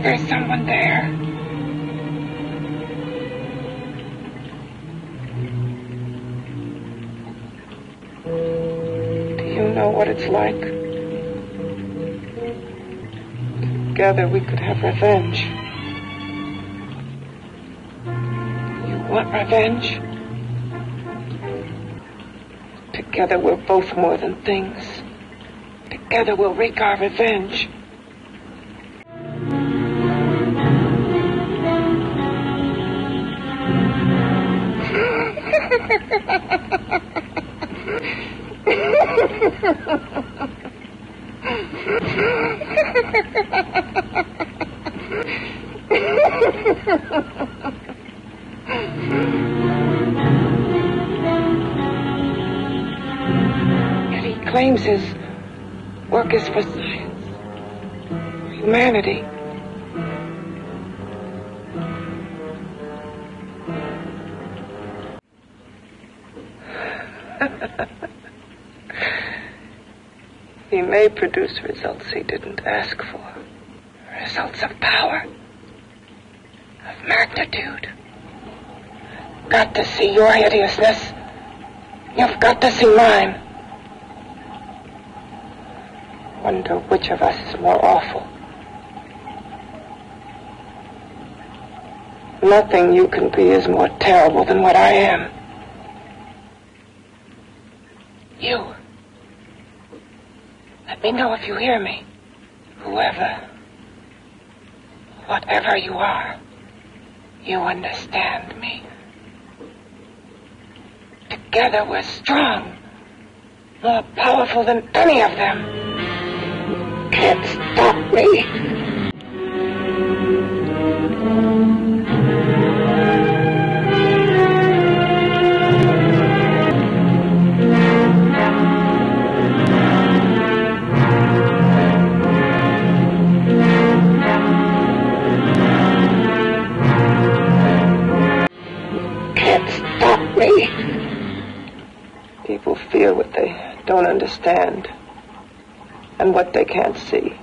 there's someone there. Do you know what it's like? Together we could have revenge. You want revenge? Together we're both more than things. Together we'll wreak our revenge. Yet he claims his work is for science, for humanity. He may produce results he didn't ask for. Results of power, of magnitude. Got to see your hideousness. You've got to see mine. Wonder which of us is more awful. Nothing you can be is more terrible than what I am. You. Let me know if you hear me. Whoever, whatever you are, you understand me. Together we're strong, more powerful than any of them. Can't stop me. People fear what they don't understand and what they can't see.